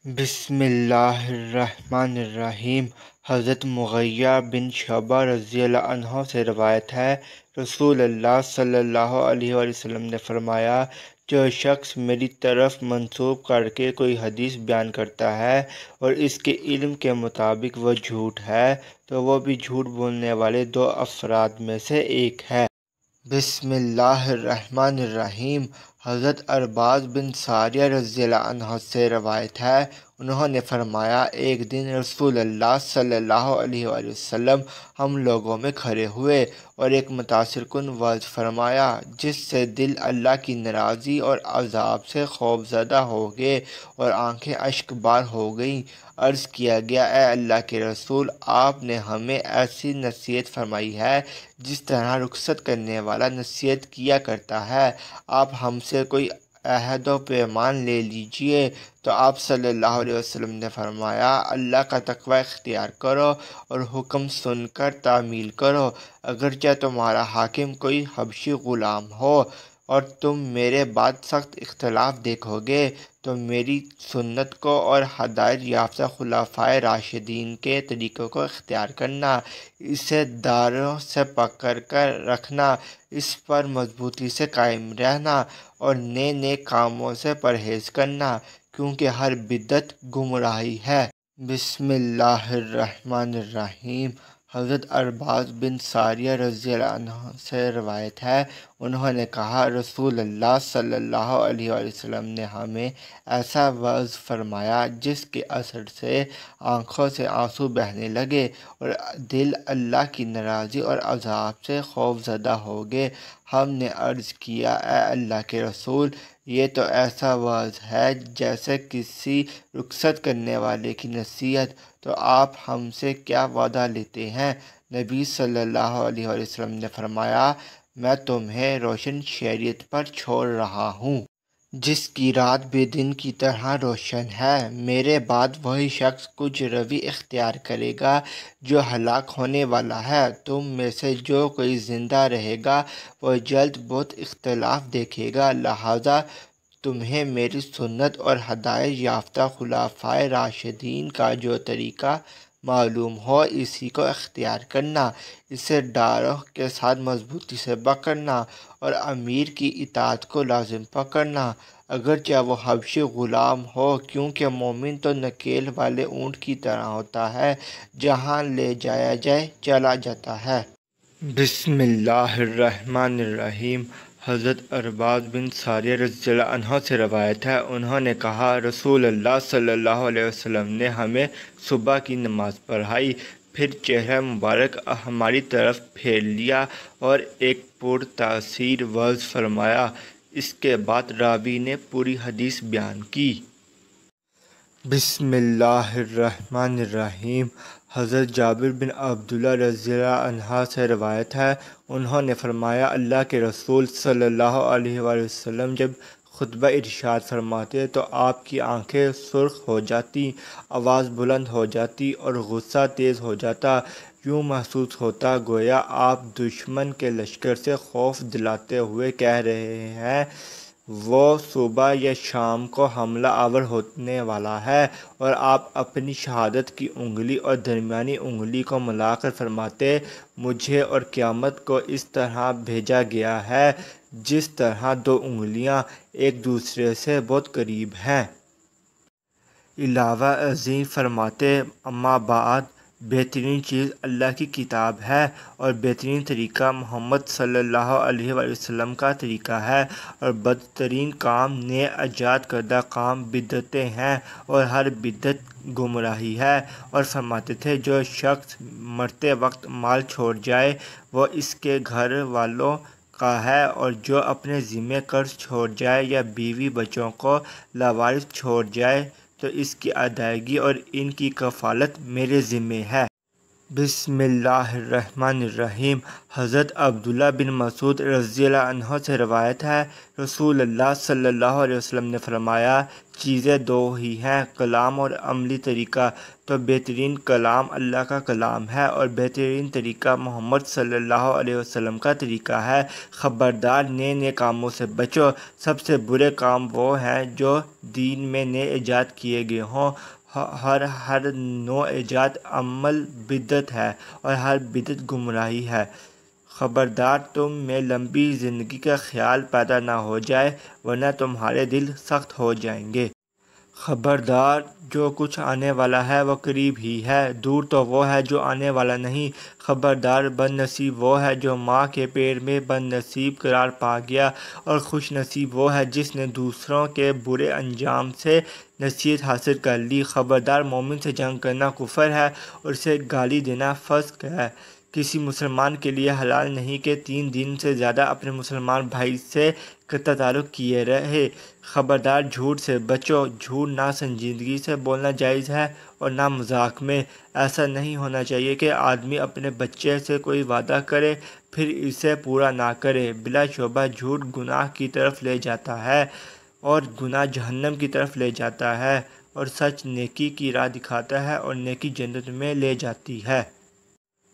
بسم اللہ الرحمن الرحیم۔ حضرت مغیرہ بن شعبہ رضی اللہ عنہ سے روایت ہے، رسول اللہ صلی اللہ علیہ وآلہ وسلم نے فرمایا، جو شخص میری طرف منسوب کر کے کوئی حدیث بیان کرتا ہے اور اس کے علم کے مطابق وہ جھوٹ ہے تو وہ بھی جھوٹ بولنے والے دو افراد میں سے ایک ہے۔ بسم اللہ الرحمن الرحیم۔ حضرت ارباز بن ساریہ رضی اللہ عنہ سے روایت ہے، انہوں نے فرمایا، ایک دن رسول اللہ صلی اللہ علیہ وآلہ وسلم ہم لوگوں میں کھڑے ہوئے اور ایک متاثر کن وعظ فرمایا جس سے دل اللہ کی ناراضی اور عذاب سے خوف زدہ ہو گئے اور آنکھیں اشک بار ہو گئیں۔ عرض کیا گیا، اے اللہ کے رسول، آپ نے ہمیں ایسی نصیحت فرمائی ہے جس طرح رخصت کرنے والا نصیحت کیا کرتا ہے، آپ ہم سے کوئی عہد و پیمان لے لیجئے۔ تو آپ صلی اللہ علیہ وسلم نے فرمایا، اللہ کا تقوی اختیار کرو اور حکم سن کر تعمیل کرو، اگرچہ تمہارا حاکم کوئی حبشی غلام ہو، اور تم میرے بعد سخت اختلاف دیکھو گے تو میری سنت کو اور ہدایت یافتہ خلفائے راشدین کے طریقوں کو اختیار کرنا، اسے داڑھوں سے پکڑ کر رکھنا، اس پر مضبوطی سے قائم رہنا اور نیک کاموں سے پرہیز کرنا، کیونکہ ہر بدعت گمراہی ہے۔ بسم اللہ الرحمن الرحیم۔ حضرت ارباز بن ساریہ رضی اللہ عنہ سے روایت ہے، انہوں نے کہا، رسول اللہ صلی اللہ علیہ وآلہ وسلم نے ہمیں ایسا وعظ فرمایا جس کے اثر سے آنکھوں سے آنسو بہنے لگے اور دل اللہ کی ناراضی اور عذاب سے خوف زدہ ہو گئے۔ ہم نے عرض کیا، اے اللہ کے رسول، یہ تو ایسا وعظ ہے جیسے کسی رخصت کرنے والے کی نصیحت، تو آپ ہم سے کیا وعدہ لیتے ہیں؟ نبی صلی اللہ علیہ وآلہ وسلم نے فرمایا، میں تمہیں روشن شریعت پر چھوڑ رہا ہوں جس کی رات بھی دن کی طرح روشن ہے۔ میرے بعد وہی شخص کچھ روی اختیار کرے گا جو ہلاک ہونے والا ہے۔ تم میں سے جو کوئی زندہ رہے گا وہ جلد بہت اختلاف دیکھے گا، لہذا تمہیں میری سنت اور ہدایت یافتہ خلفائے راشدین کا جو طریقہ معلوم ہو اسی کو اختیار کرنا، اسے ڈاڑھوں کے ساتھ مضبوطی سے پکڑنا اور امیر کی اطاعت کو لازم پکڑنا، اگرچہ وہ حبشی غلام ہو، کیونکہ مومن تو نکیل والے اونٹ کی طرح ہوتا ہے، جہاں لے جایا جائے چلا جاتا ہے۔ بسم اللہ الرحمن الرحیم۔ حضرت ارباز بن ساریہ رضی اللہ عنہ سے روایت ہے، انہوں نے کہا، رسول اللہ صلی اللہ علیہ وسلم نے ہمیں صبح کی نماز پڑھائی، پھر چہرہ مبارک ہماری طرف پھیر لیا اور ایک پرتاثیر وعظ فرمایا۔ اس کے بعد راوی نے پوری حدیث بیان کی۔ بسم اللہ الرحمن الرحیم۔ حضرت جابر بن عبداللہ رضی اللہ عنہ سے روایت ہے، انہوں نے فرمایا، اللہ کے رسول صلی اللہ علیہ وآلہ وسلم جب خطبہ ارشاد فرماتے تو آپ کی آنکھیں سرخ ہو جاتی، آواز بلند ہو جاتی اور غصہ تیز ہو جاتا، یوں محسوس ہوتا گویا آپ دشمن کے لشکر سے خوف دلاتے ہوئے کہہ رہے ہیں، وہ صبح یا شام کو حملہ آور ہونے والا ہے، اور آپ اپنی شہادت کی انگلی اور درمیانی انگلی کو ملا کر فرماتے، مجھے اور قیامت کو اس طرح بھیجا گیا ہے جس طرح دو انگلیاں ایک دوسرے سے بہت قریب ہیں۔ علاوہ ازیں فرماتے، اما بعد، بہترین چیز اللہ کی کتاب ہے اور بہترین طریقہ محمد صلی اللہ علیہ وآلہ وسلم کا طریقہ ہے، اور بدترین کام نئے ایجاد کردہ کام بدعتیں ہیں اور ہر بدعت گمراہی ہے، اور فرماتے تھے، جو شخص مرتے وقت مال چھوڑ جائے وہ اس کے گھر والوں کا ہے، اور جو اپنے ذمے قرض چھوڑ جائے یا بیوی بچوں کو لاوارث چھوڑ جائے تو اس کی ادائیگی اور ان کی کفالت میرے ذمے ہے۔ بسم اللہ الرحمن الرحیم۔ حضرت عبداللہ بن مسعود رضی اللہ عنہ سے روایت ہے، رسول اللہ صلی اللہ علیہ وسلم نے فرمایا، چیزیں دو ہی ہیں، کلام اور عملی طریقہ۔ تو بہترین کلام اللہ کا کلام ہے اور بہترین طریقہ محمد صلی اللہ علیہ وسلم کا طریقہ ہے۔ خبردار، نئے نئے کاموں سے بچو۔ سب سے برے کام وہ ہیں جو دین میں نئے ایجاد کیے گئے ہوں۔ ہر نو ایجاد عمل بدعت ہے اور ہر بدعت گمراہی ہے۔ خبردار، تم میں لمبی زندگی کا خیال پیدا نہ ہو جائے ورنہ تمہارے دل سخت ہو جائیں گے۔ خبردار، جو کچھ آنے والا ہے وہ قریب ہی ہے، دور تو وہ ہے جو آنے والا نہیں۔ خبردار، بد نصیب وہ ہے جو ماں کے پیٹ میں بد نصیب قرار پا گیا، اور خوش نصیب وہ ہے جس نے دوسروں کے برے انجام سے نصیحت حاصل کر لی۔ خبردار، مومن سے جنگ کرنا کفر ہے اور اسے گالی دینا فسق ہے۔ کسی مسلمان کے لیے حلال نہیں کہ 3 دن سے زیادہ اپنے مسلمان بھائی سے قطع تعلق کیے رہے۔ خبردار، جھوٹ سے بچو۔ جھوٹ نہ سنجیدگی سے بولنا جائز ہے اور نہ مذاق میں۔ ایسا نہیں ہونا چاہیے کہ آدمی اپنے بچے سے کوئی وعدہ کرے پھر اسے پورا نہ کرے۔ بلا شبہ جھوٹ گناہ کی طرف لے جاتا ہے اور گناہ جہنم کی طرف لے جاتا ہے، اور سچ نیکی کی راہ دکھاتا ہے اور نیکی جنت میں لے جاتی ہے۔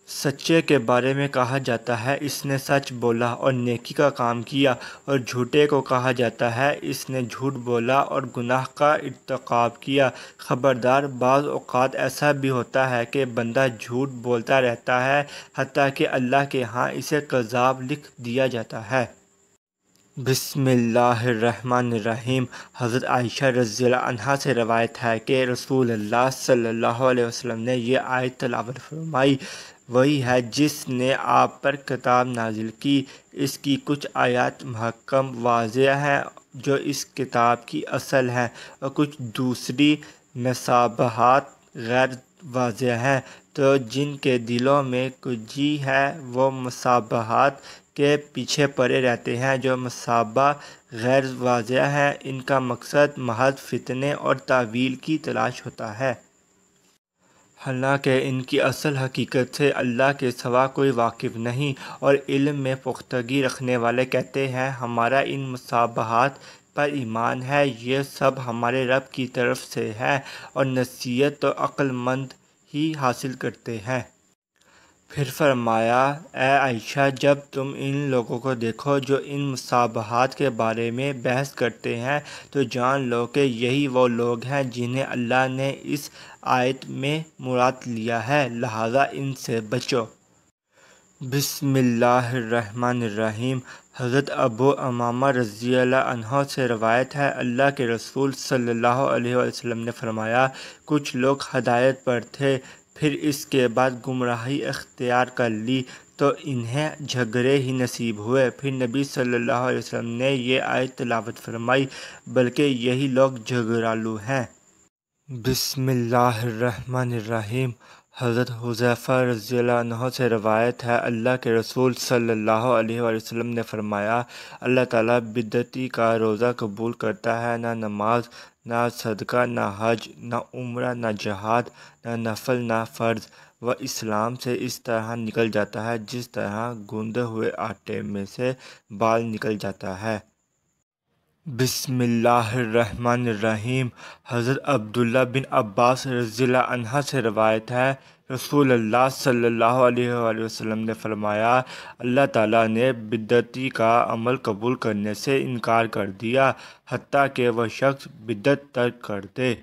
سچے کے بارے میں کہا جاتا ہے، اس نے سچ بولا اور نیکی کا کام کیا، اور جھوٹے کو کہا جاتا ہے، اس نے جھوٹ بولا اور گناہ کا ارتکاب کیا۔ خبردار، بعض اوقات ایسا بھی ہوتا ہے کہ بندہ جھوٹ بولتا رہتا ہے حتیٰ کہ اللہ کے ہاں اسے کذاب لکھ دیا جاتا ہے۔ بسم اللہ الرحمن الرحیم۔ حضرت عائشہ رضی اللہ عنہا سے روایت ہے کہ رسول اللہ صلی اللہ علیہ وسلم نے یہ آیت تلاوت فرمائی، وہی ہے جس نے آپ پر کتاب نازل کی۔ اس کی کچھ آیات محکم واضح ہیں جو اس کتاب کی اصل ہیں، اور کچھ دوسری مشابہات غیر واضح ہیں۔ تو جن کے دلوں میں کجی ہے وہ مشابہات کے پیچھے پڑے رہتے ہیں۔ جو مشابہ غیر واضح ہیں ان کا مقصد محض فتنے اور تاویل کی تلاش ہوتا ہے، حالانکہ ان کی اصل حقیقت سے اللہ کے سوا کوئی واقف نہیں۔ اور علم میں پختگی رکھنے والے کہتے ہیں، ہمارا ان مشابہات پر ایمان ہے، یہ سب ہمارے رب کی طرف سے ہے، اور نصیحت تو عقل مند ہی حاصل کرتے ہیں۔ پھر فرمایا، اے عائشہ، جب تم ان لوگوں کو دیکھو جو ان مشابہات کے بارے میں بحث کرتے ہیں تو جان لو کہ یہی وہ لوگ ہیں جنہیں اللہ نے اس آیت میں مراد لیا ہے، لہذا ان سے بچو۔ بسم اللہ الرحمن الرحیم۔ حضرت ابو امامہ رضی اللہ عنہ سے روایت ہے، اللہ کے رسول صلی اللہ علیہ وسلم نے فرمایا، کچھ لوگ ہدایت پر تھے، پھر اس کے بعد گمراہی اختیار کر لی تو انہیں جھگڑے ہی نصیب ہوئے۔ پھر نبی صلی اللہ علیہ وسلم نے یہ آیت تلاوت فرمائی، بلکہ یہی لوگ جھگڑالو ہیں۔ بسم اللہ الرحمن الرحیم۔ حضرت حذیفہ رضی اللہ عنہ سے روایت ہے، اللہ کے رسول صلی اللہ علیہ وسلم نے فرمایا، اللہ تعالیٰ بدعتی کا روزہ قبول کرتا ہے، نہ نماز، نہ صدقہ، نہ حج، نہ عمرہ، نہ جہاد، نہ نفل، نہ فرض۔ وہ اسلام سے اس طرح نکل جاتا ہے جس طرح گوندے ہوئے آٹے میں سے بال نکل جاتا ہے۔ بسم اللہ الرحمن الرحیم۔ حضرت عبداللہ بن عباس رضی اللہ عنہ سے روایت ہے، رسول اللہ صلی اللہ علیہ وآلہ وسلم نے فرمایا، اللہ تعالیٰ نے بدعتی کا عمل قبول کرنے سے انکار کر دیا حتیٰ کہ وہ شخص بدعت ترک کر دے۔